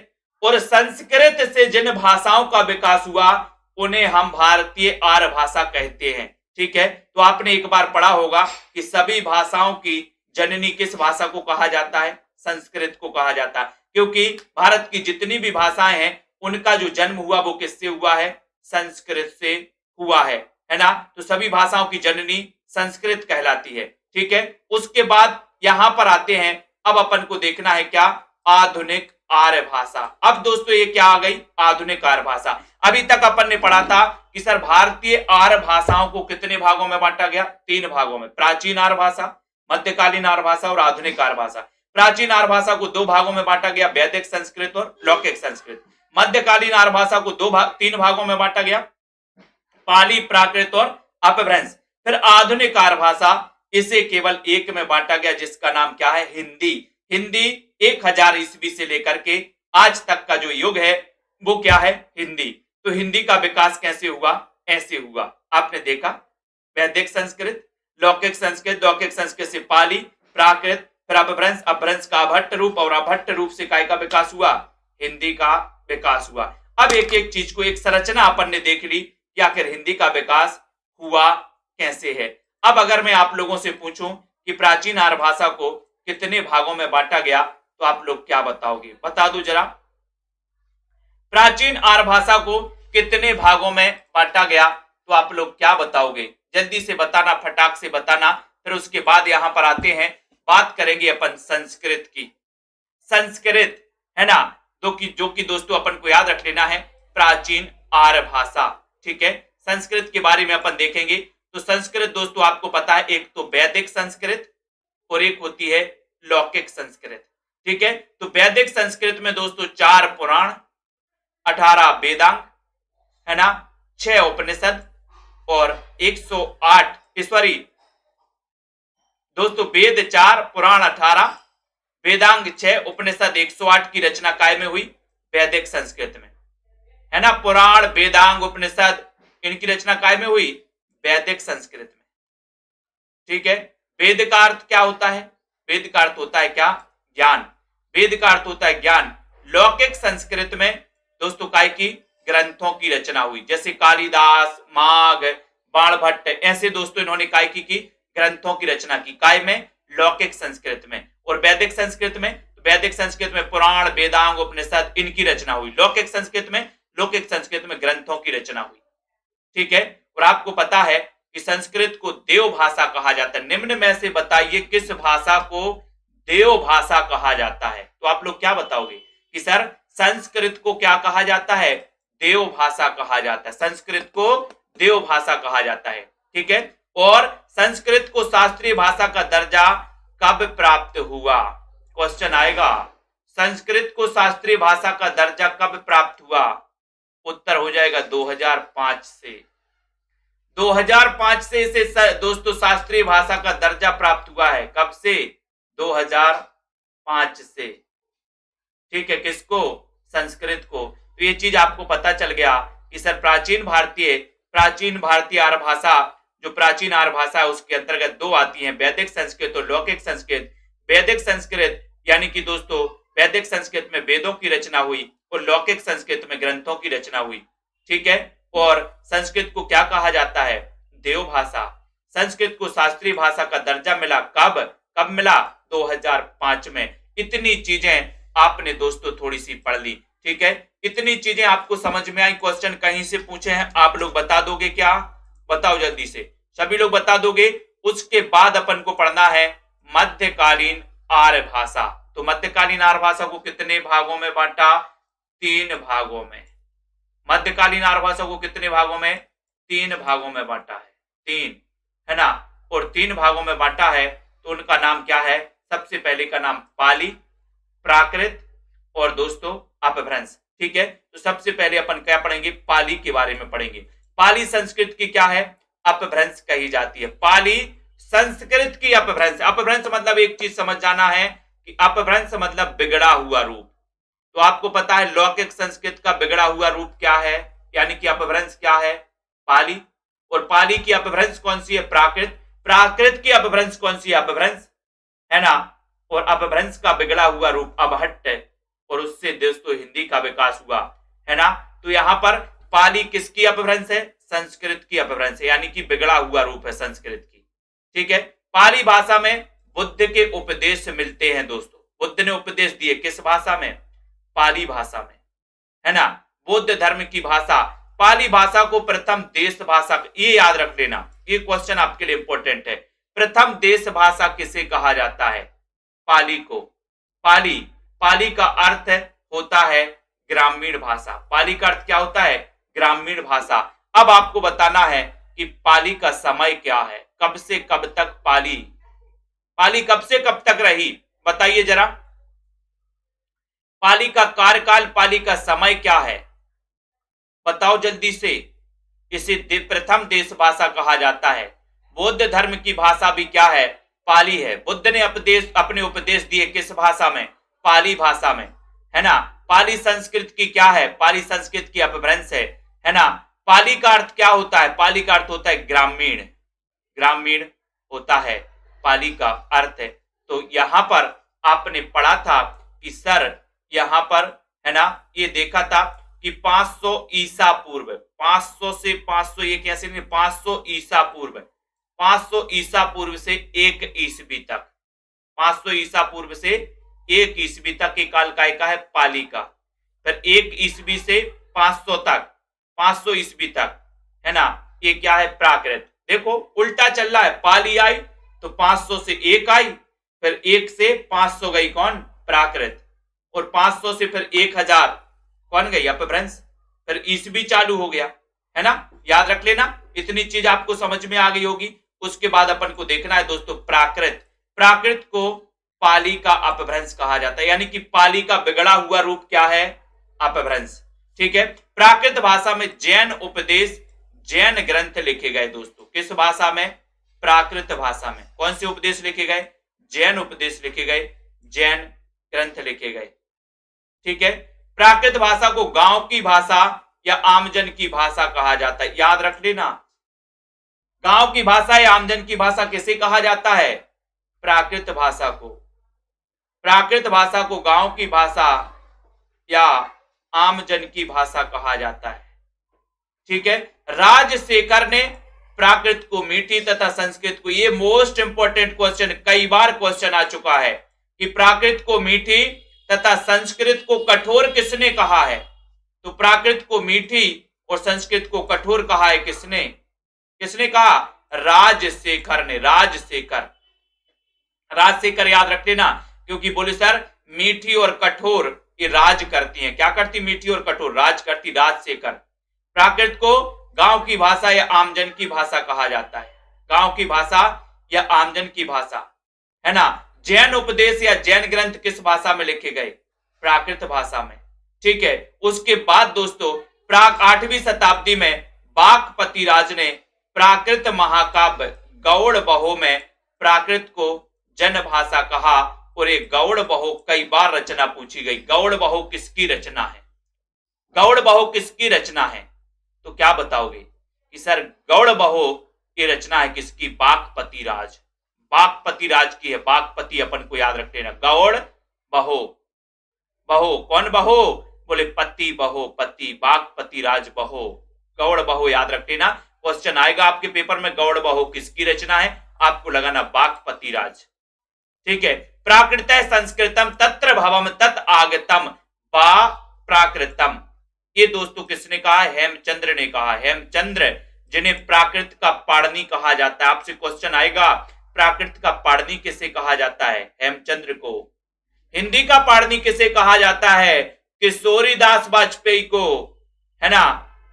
और संस्कृत से जिन भाषाओं का विकास हुआ उन्हें हम भारतीय आर्य भाषा कहते हैं। ठीक है, तो आपने एक बार पढ़ा होगा कि सभी भाषाओं की जननी किस भाषा को कहा जाता है? संस्कृत को कहा जाता है, क्योंकि भारत की जितनी भी भाषाएं हैं उनका जो जन्म हुआ वो किससे हुआ है? संस्कृत से हुआ है ना। तो सभी भाषाओं की जननी संस्कृत कहलाती है। ठीक है, उसके बाद यहां पर आते हैं, अब अपन को देखना है क्या? आधुनिक आर्य भाषा। अब दोस्तों ये क्या आ गई? आधुनिक आर्य भाषा। अभी तक अपन ने पढ़ा था कि सर भारतीय आर्य भाषाओं को कितने भागों में बांटा गया? 3 भागों में, प्राचीन आर्य भाषा, मध्यकालीन आर्य भाषा और आधुनिक आर्य भाषा। प्राचीन आर्य भाषा को 2 भागों में बांटा गया, वैदिक संस्कृत और लौकिक संस्कृत। मध्यकालीन आर्य भाषा को 3 भागों में बांटा गया, पाली, प्राकृत और अपभ्रंश। फिर आधुनिक आर्य भाषा, इसे केवल एक में बांटा गया, जिसका नाम क्या है? हिंदी। हिंदी 1000 ईस्वी से लेकर के आज तक का जो युग है वो क्या है? हिंदी। तो हिंदी का विकास कैसे हुआ? ऐसे हुआ, आपने देखा, वैदिक संस्कृत, लौकिक संस्कृत, लौकिक संस्कृत से पाली, प्राकृत, फिर अपभ्रंश, अपभ्रंश का अभट्ट रूप, और अभट्ट रूप से काय का विकास हुआ? हिंदी का विकास हुआ। अब एक एक चीज को, एक संरचना अपन ने देख ली कि आखिर हिंदी का विकास हुआ कैसे है। अब अगर मैं आप लोगों से पूछूं कि प्राचीन आर्य भाषा को कितने भागों में बांटा गया, तो आप लोग क्या बताओगे? बता दो जरा, प्राचीन आर्य भाषा को कितने भागों में बांटा गया? तो आप लोग क्या बताओगे? जल्दी से बताना, फटाक से बताना। फिर उसके बाद यहां पर आते हैं, बात करेंगे अपन संस्कृत की। संस्कृत है ना, जो कि दोस्तों अपन को याद रख लेना है, प्राचीन आर्य भाषा। ठीक है, संस्कृत के बारे में अपन देखेंगे। तो संस्कृत दोस्तों आपको पता है, एक तो वैदिक संस्कृत और एक होती है लौकिक संस्कृत। ठीक है, तो वैदिक संस्कृत में दोस्तों 4 पुराण, 18 वेदांग, है ना, 6 उपनिषद और 108 दोस्तों वेद 4, पुराण 18, वेदांग 6, उपनिषद 108 की रचना काय में हुई? वैदिक संस्कृत में, है ना। पुराण, वेदांग, उपनिषद, इनकी रचना काय में हुई? वैदिक संस्कृत में। ठीक है, वेद का अर्थ क्या होता है? वेद का अर्थ होता है क्या? ज्ञान। वेद का अर्थ होता है ज्ञान। लौकिक संस्कृत में दोस्तों काय की? ग्रंथों की रचना हुई, जैसे कालिदास, माघ, बाणभट्ट, ऐसे दोस्तों इन्होंने काय की? ग्रंथों की रचना की। काय में? लौकिक संस्कृत में। और वैदिक संस्कृत में? वैदिक संस्कृत में पुराण, वेदांग, उपनिषद, इनकी रचना हुई। लौकिक संस्कृत में ग्रंथों की रचना हुई। ठीक है, और आपको पता है कि संस्कृत को देव भाषा कहा जाता है। निम्न में से बताइए किस भाषा को देव भाषा कहा जाता है? तो आप लोग क्या बताओगे कि सर संस्कृत को क्या कहा जाता है? देव भाषा कहा जाता है। संस्कृत को देव भाषा कहा जाता है। ठीक है, और संस्कृत को शास्त्रीय भाषा का दर्जा कब प्राप्त हुआ? क्वेश्चन आएगा, संस्कृत को शास्त्रीय भाषा का दर्जा कब प्राप्त हुआ? उत्तर हो जाएगा 2005 से। 2005 से इसे दोस्तों शास्त्रीय भाषा का दर्जा प्राप्त हुआ है। कब से? 2005 से। ठीक है, किसको? संस्कृत को। तो ये चीज आपको पता चल गया कि सर प्राचीन भारतीय आर्य भाषा, जो प्राचीन आर्य भाषा है उसके अंतर्गत 2 आती हैं, वैदिक संस्कृत और लौकिक संस्कृत। वैदिक संस्कृत यानी कि दोस्तों वैदिक संस्कृत में वेदों की रचना हुई और लौकिक संस्कृत में ग्रंथों की रचना हुई। ठीक है, और संस्कृत को क्या कहा जाता है? देव भाषा। संस्कृत को शास्त्रीय भाषा का दर्जा मिला कब मिला? 2005 में। इतनी चीजें आपने दोस्तों थोड़ी सी पढ़ ली। ठीक है, इतनी चीजें आपको समझ में आई? क्वेश्चन कहीं से पूछे हैं, आप लोग बता दोगे क्या? बताओ जल्दी से, सभी लोग बता दोगे? उसके बाद अपन को पढ़ना है मध्यकालीन आर्य भाषा। तो मध्यकालीन आर्य भाषा को कितने भागों में बांटा? 3 भागों में। मध्यकालीन आर्य भाषा को कितने भागों में? 3 भागों में बांटा है। 3, है ना, और 3 भागों में बांटा है। तो उनका नाम क्या है? सबसे पहले का नाम पाली, प्राकृत और दोस्तों अपभ्रंश। ठीक है, तो सबसे पहले अपन क्या पढ़ेंगे? पाली के बारे में पढ़ेंगे। पाली संस्कृत की क्या है? अपभ्रंश कही जाती है। पाली संस्कृत की अपभ्रंश। अपभ्रंश मतलब एक चीज समझ जाना है कि अपभ्रंश मतलब बिगड़ा हुआ रूप। तो आपको पता है लौकिक संस्कृत का बिगड़ा हुआ रूप क्या है, यानी कि अपभ्रंश क्या है, पाली। और पाली की अपभ्रंश कौन सी है, प्राकृत। प्राकृत की अपभ्रंश कौन सी है, अपभ्रंश, है ना। और अपभ्रंश का बिगड़ा हुआ रूप अबहट्ट, और उससे दोस्तों हिंदी का विकास हुआ, है ना। तो यहां पर पाली किसकी अपभ्रंश है, संस्कृत की अपभ्रंश है, यानी कि बिगड़ा हुआ रूप है संस्कृत की। ठीक है। पाली भाषा में बुद्ध के उपदेश मिलते हैं दोस्तों। बुद्ध ने उपदेश दिए किस भाषा में, पाली भाषा में, है ना। बौद्ध धर्म की भाषा, पाली भाषा को प्रथम देश भाषा, ये याद रख लेना, ये क्वेश्चन आपके लिए इंपॉर्टेंट है। प्रथम देश भाषा किसे कहा जाता है, पाली को। पाली, पाली का अर्थ होता है ग्रामीण भाषा। पाली का अर्थ क्या होता है, ग्रामीण भाषा। अब आपको बताना है कि पाली का समय क्या है, कब से कब तक पाली, पाली कब से कब तक रही, बताइए जरा। पाली का कार्यकाल, पाली का समय क्या है, बताओ जल्दी से। इसे प्रथम देश भाषा कहा जाता है। बौद्ध धर्म की भाषा भी क्या है, पाली है। बुद्ध ने अपने उपदेश दिए किस भाषा में, पाली भाषा में, है ना। पाली संस्कृत की क्या है, पाली संस्कृत की अपभ्रंश है ना। पाली का अर्थ क्या होता है, पाली का अर्थ होता है ग्रामीण, ग्रामीण होता है पाली का अर्थ है। तो यहां पर आपने पढ़ा था कि सर यहां पर, है ना, ये देखा था कि 500 ईसा पूर्व, 500 से 500, ये कैसे नहीं, 500 ईसा पूर्व, 500 ईसा पूर्व से 1 ईस्वी तक, 500 ईसा पूर्व से 1 ईस्वी तक के काल का है पाली का। फिर 1 ईस्वी से 500 तक, 500 ईस्वी तक, है ना, ये क्या है, प्राकृत। देखो उल्टा चल रहा है, पाली आई तो 500 से 1 आई, फिर 1 से 500 गई कौन, प्राकृत, और 500 से फिर 1000 कौन गई, अपभ्रंश, फिर ईस्वी चालू हो गया, है ना। याद रख लेना, इतनी चीज आपको समझ में आ गई होगी। उसके बाद अपन को देखना है दोस्तों प्राकृत। प्राकृत को पाली का अपभ्रंश कहा जाता है, यानी कि पाली का बिगड़ा हुआ रूप क्या है, अपभ्रंश। ठीक है। प्राकृत भाषा में जैन उपदेश, जैन ग्रंथ लिखे गए दोस्तों। किस भाषा में, प्राकृत भाषा में। कौन से उपदेश लिखे गए, जैन उपदेश लिखे गए, जैन ग्रंथ लिखे गए। ठीक है। प्राकृत भाषा को गांव की भाषा या आमजन की भाषा कहा जाता है, याद रख लेना। गांव की भाषा या आमजन की भाषा किसे कहा जाता है, प्राकृत भाषा को। प्राकृत भाषा को गांव की भाषा या आमजन की भाषा कहा जाता है। ठीक है। राजशेखर ने प्राकृत को मीठी तथा संस्कृत को, ये मोस्ट इंपोर्टेंट क्वेश्चन, कई बार क्वेश्चन आ चुका है कि प्राकृत को मीठी तथा संस्कृत को कठोर किसने कहा है। तो प्राकृत को मीठी और संस्कृत को कठोर कहा है किसने, किसने कहा, राजशेखर ने। राजशेखर, राजशेखर याद रख लेना, क्योंकि बोले सर मीठी और कठोर ये राज करती हैं, क्या करती, मीठी और कठोर राज करती, राजशेखर। प्राकृत को गांव की भाषा या आमजन की भाषा कहा जाता है, गांव की भाषा या आमजन की भाषा, है ना। जैन उपदेश या जैन ग्रंथ किस भाषा में लिखे गए, प्राकृत भाषा में। ठीक है। उसके बाद दोस्तों प्राग 8वीं शताब्दी में बागपति राज ने प्राकृत महाकाव्य गौड़ बहो में प्राकृत को जन भाषा कहा, और एक गौड़ बहो कई बार रचना पूछी गई। गौड़ बहो किसकी रचना है, गौड़ बहो किसकी रचना है, तो क्या बताओगे कि सर गौड़ बहो की रचना है किसकी, बागपति राज, बागपति राज की है। बागपति अपन को याद रख लेना। गौड़ बहो, बहो कौन बहो, बोले पति बहो, पति, बागपति राज बहो, गौड़ बहो याद रख लेना। क्वेश्चन आएगा आपके पेपर में, गौड़ बहो किसकी रचना है, आपको लगाना बागपति राज। ठीक है। प्राकृत संस्कृतम तत्र भवम तत् आगतम बा प्राकृतम, ये दोस्तों किसने कहा, हेमचंद्र ने कहा। हेमचंद्र जिन्हें प्राकृत का पाणिनि कहा जाता है। आपसे क्वेश्चन आएगा प्राकृत का पाणिनि किसे कहा जाता है, हेमचंद्र को। हिंदी का पाणिनि किसे कहा जाता है, किशोरीदास वाजपेयी को, है ना।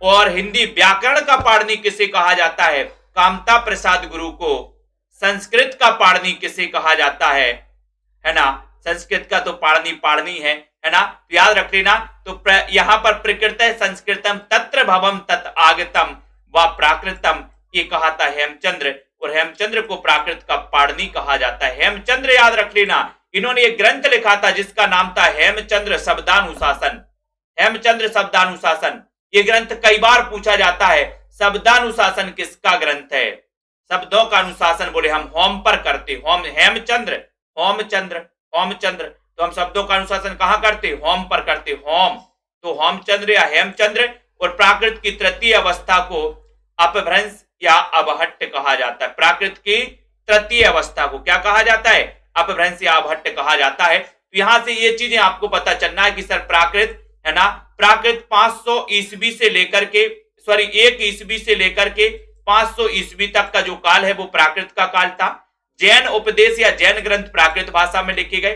और हिंदी व्याकरण का पाणिनि किसे कहा जाता है, कामता प्रसाद गुरु को। संस्कृत का पाणिनि किसे कहा जाता है ना। संस्कृत का तो पाणिनि पाणिनि है ना, तो याद रख लेना। तो यहां पर प्रकृत संस्कृतम तत्र भवम तत् आगतम व प्राकृतम, ये कहा था हेमचंद्र, और हेमचंद्र को प्राकृत का पाणिनि कहा जाता है। हेमचंद्र याद रख लेना, इन्होंने एक ग्रंथ लिखा था जिसका नाम था हेमचंद्र शब्दानुशासन। हेमचंद्र शब्दानुशासन, ये ग्रंथ कई बार पूछा जाता है। शब्दानुशासन किसका ग्रंथ है? शब्दों का अनुशासन बोले हम होम पर करते, होम, हेमचंद्र, होमचंद्र, होमचंद्र, तो हम शब्दों का अनुशासन कहां करते? होम पर करते, होम। तो होमचंद्र या हेमचंद्र। और प्राकृत की तृतीय अवस्था को अपभ्रंश या अवहट्ट कहा जाता है। प्राकृत की तृतीय अवस्था को क्या कहा जाता है? अपभ्रंश या अवहट्ट कहा जाता है। तो यहां से ये चीजें आपको पता चलना है कि सर प्राकृत है ना, प्राकृत 500 ईस्वी से लेकर के, सॉरी 1 ईस्वी से लेकर के 500 ईस्वी तक का जो काल है वो प्राकृत का काल था। जैन उपदेश या जैन ग्रंथ प्राकृत भाषा में लिखे गए।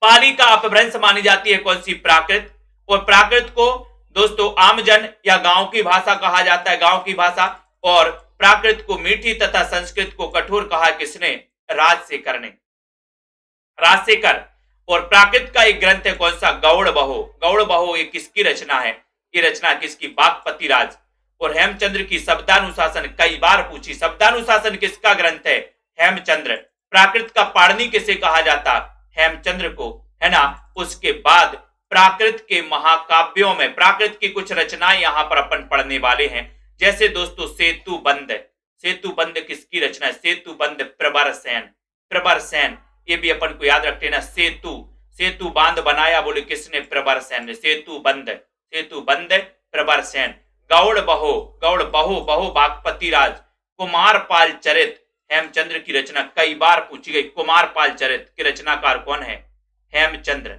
पाली का अपभ्रंश मानी जाती है कौन सी? प्राकृत। और प्राकृत को दोस्तों आमजन या गांव की भाषा कहा जाता है, गांव की भाषा। और प्राकृत को मीठी तथा संस्कृत को कठोर कहा किसने? राजशेखर ने, राजशेखर। और प्राकृत का एक ग्रंथ है कौन सा? गौड़ बहो। गौड़ बहो ये किसकी रचना है? ये रचना किसकी? बागपति राज। और हेमचंद्र की शब्दानुशासन कई बार पूछी। शब्दानुशासन किसका ग्रंथ है? हेमचंद्र। प्राकृत का पाणिनि किसे कहा जाता? हेमचंद्र को, है ना। उसके बाद प्राकृत के महाकाव्यों में प्राकृत की कुछ रचनाएं यहां पर अपन पढ़ने वाले हैं। जैसे दोस्तों सेतु बंध। सेतु बंध किसकी रचना है? सेतु बंध प्रबर सेन। प्रबर सेन, ये भी अपन को याद रखते ना। सेतु, सेतु बांध बनाया बोले किसने? प्रबर सेन ने। सेतु बंध, सेतु बंध प्रबर सेन। गौड़ बहो, गौड़ बहो, बहो बागपति राज। कुमारपाल चरित हेमचंद्र की रचना कई बार पूछी गई। कुमारपाल चरित के रचनाकार कौन है? हेमचंद्र।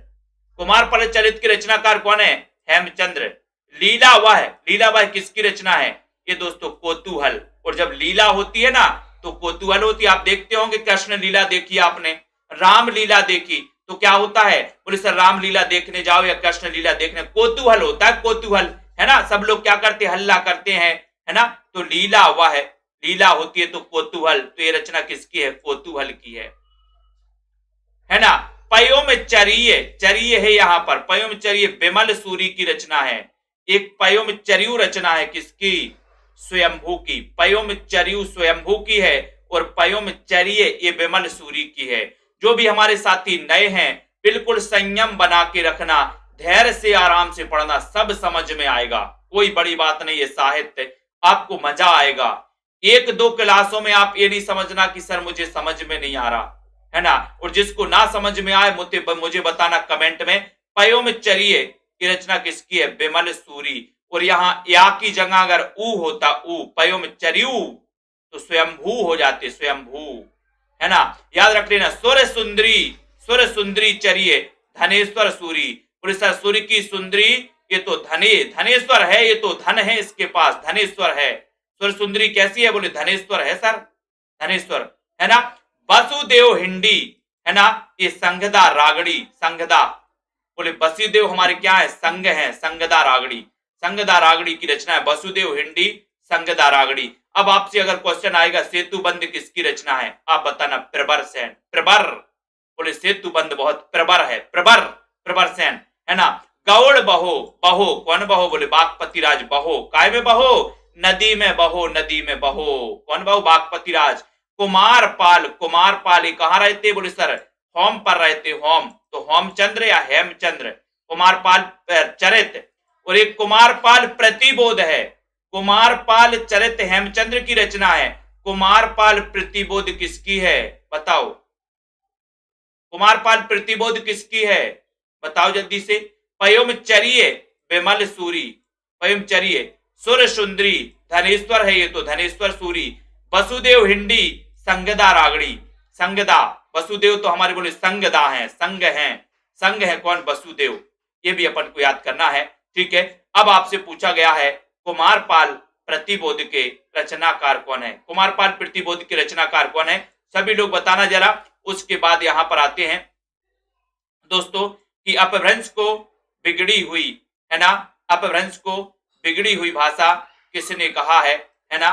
कुमारपाल चरित के रचनाकार कौन है? हेमचंद्र। लीला वह, लीला वह किसकी रचना है? ये दोस्तों कोतूहल। और जब लीला होती है ना तो कोतूहल होती है। आप देखते होंगे कृष्ण लीला देखी आपने, राम लीला देखी, तो क्या होता है? बोले सर राम लीला देखने जाओ या कृष्ण लीला देखने, कोतूहल होता है, कोतूहल, है ना। सब लोग क्या करते? हल्ला करते हैं, है ना। तो लीला वह है, लीला होती है तो कोतूहल। तो ये रचना किसकी है? कोतूहल की है ना। पयोमचर्य, चर्य है यहां पर, पयोमचर्य विमल सूरी की रचना है। एक पयोमचर्यु रचना है किसकी? स्वयंभू की। पयोमचर्यु स्वयंभू की है और पयोमचर्य ये विमल सूरी की है। जो भी हमारे साथी नए हैं बिल्कुल संयम बना के रखना, धैर्य से आराम से पढ़ना, सब समझ में आएगा, कोई बड़ी बात नहीं है। साहित्य आपको मजा आएगा। 1-2 क्लासों में आप ये नहीं समझना कि सर मुझे समझ में नहीं आ रहा, है ना। और जिसको ना समझ में आए मुझे बताना कमेंट में। पयोमचर्य की रचना किसकी है? विमल सूरी। और यहां या की जगह अगर ऊ होता, ऊ, पयोमचर्यु, तो स्वयंभू हो जाते, स्वयंभू, है ना। याद रख लेना। सुर सुंदरी, सुर सुंदरी चर्य धनेश्वर सूरी। पुलिसर सूर्य की सुंदरी, ये तो धनेश्वर है, ये तो धन है इसके पास, धनेश्वर है। सुर सुंदरी कैसी है? बोले धनेश्वर है सर, धनेश्वर, है ना। वसुदेव हिंडी, है ना, ये संगदा रागड़ी, संगदा, बोले वसुदेव हमारे क्या है? संग है, संगदा रागड़ी, संगदा रागड़ी की रचना है वसुदेव हिंडी, संगदा रागड़ी। अब आपसे अगर क्वेश्चन आएगा सेतु बंध किसकी रचना है, आप बताना। प्रबर सेन, प्रबर, बोले सेतु बंध बहुत प्रबर है, प्रबर, प्रबर सेन, है ना। गौड़ बहो, बहो कौन बहो? बोले बागपति राज बहो। काय में बहो? नदी में बहो, नदी में बहो। कौन बहो? बागपति राज। कुमारपाल, कुमारपाल ये कहां रहते? बोले सर होम पर रहते, होम। तो होमचंद्र या हेमचंद्र। कुमारपाल चरित। और एक कुमारपाल प्रतिबोध है। कुमारपाल चरित हेमचंद्र की रचना है। कुमारपाल प्रतिबोध किसकी है? बताओ। कुमारपाल प्रतिबोध किसकी है? बताओ जल्दी से। पयोमचर्य विमल सूरी, पयोमचर्य। सुर सुंदरी धनेश्वर है, ये तो धनेश्वर सूरी। वसुदेव हिंडी संगदा रागड़ी, संगदा। वसुदेव तो हमारे बोले संगदा है, संग है, संग है कौन? वसुदेव। ये भी अपन को याद करना है, ठीक है। अब आपसे पूछा गया है कुमारपाल प्रतिबोध के रचनाकार कौन है? कुमारपाल प्रतिबोध के रचनाकार कौन है? सभी लोग बताना जरा। उसके बाद यहां पर आते हैं दोस्तों कि अपभ्रंश को बिगड़ी हुई, है ना, अपभ्रंश को बिगड़ी हुई भाषा किसने कहा है ना।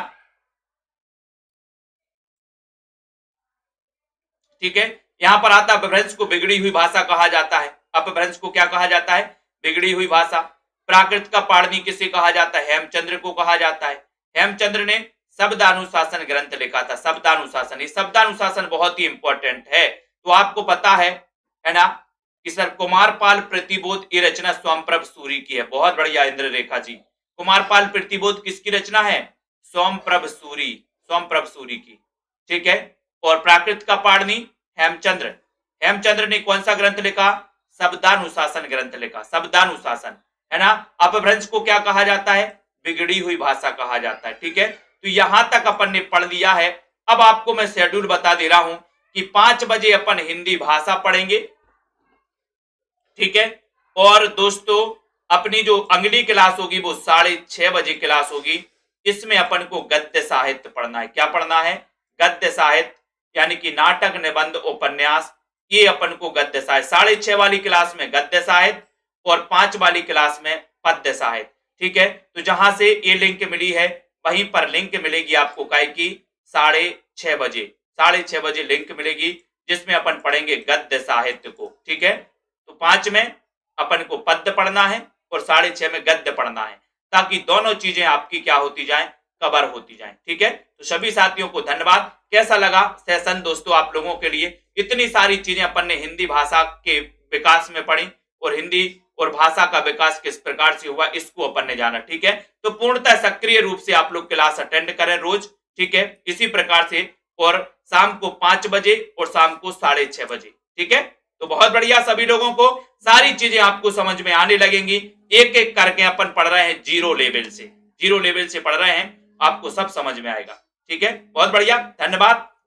ठीक है, यहां पर आता अपभ्रंश को बिगड़ी हुई भाषा कहा जाता है। अपभ्रंश को क्या कहा जाता है? बिगड़ी हुई भाषा। प्राकृत का पाणिनि किसे कहा जाता है? हेमचंद्र को कहा जाता है। हेमचंद्र ने शब्दानुशासन ग्रंथ लिखा था, शब्दानुशासन। ये शब्दानुशासन बहुत ही इंपॉर्टेंट है, तो आपको पता है ना कि सर कुमारपाल प्रतिबोध ये रचना सोमप्रभ सूरी की है। बहुत बढ़िया इंद्र रेखा जी, कुमारपाल प्रतिबोध किसकी रचना है? सोमप्रभ सूरी की, ठीक है। और प्राकृत का पाणिनि हेमचंद्र ने कौन सा ग्रंथ लिखा? शब्दानुशासन ग्रंथ लिखा, शब्दानुशासन, है ना। अपभ्रंश को क्या कहा जाता है? बिगड़ी हुई भाषा कहा जाता है, ठीक है। तो यहां तक अपन ने पढ़ लिया है। अब आपको मैं शेड्यूल बता दे रहा हूं कि 5 बजे अपन हिंदी भाषा पढ़ेंगे, ठीक है। और दोस्तों अपनी जो अगली क्लास होगी वो 6:30 बजे क्लास होगी। इसमें अपन को गद्य साहित्य पढ़ना है। क्या पढ़ना है? गद्य साहित्य, यानी कि नाटक, निबंध, उपन्यास, ये अपन को गद्य साहित्य। 6:30 वाली क्लास में गद्य साहित्य और 5 वाली क्लास में पद्य साहित्य, ठीक है। तो जहां से ये लिंक मिली है वहीं पर लिंक मिलेगी आपको काय की 6:30 बजे लिंक मिलेगी, जिसमें अपन पढ़ेंगे गद्य साहित्य को, ठीक है। तो 5 में अपन को पद्य पढ़ना है और 6:30 में गद्य पढ़ना है, ताकि दोनों चीजें आपकी क्या होती जाएं? कवर होती जाएं, ठीक है। तो सभी साथियों को धन्यवाद। कैसा लगा सेशन दोस्तों आप लोगों के लिए? इतनी सारी चीजें अपन ने हिंदी भाषा के विकास में पढ़ी और हिंदी और भाषा का विकास किस प्रकार से हुआ इसको अपन ने जाना, ठीक है। तो पूर्णतः सक्रिय रूप से आप लोग क्लास अटेंड करें रोज, ठीक है, इसी प्रकार से। और शाम को 5 बजे और शाम को 6:30 बजे, ठीक है। तो बहुत बढ़िया, सभी लोगों को सारी चीजें आपको समझ में आने लगेंगी। एक एक करके अपन पढ़ रहे हैं, जीरो लेवल से पढ़ रहे हैं, आपको सब समझ में आएगा, ठीक है। बहुत बढ़िया, धन्यवाद।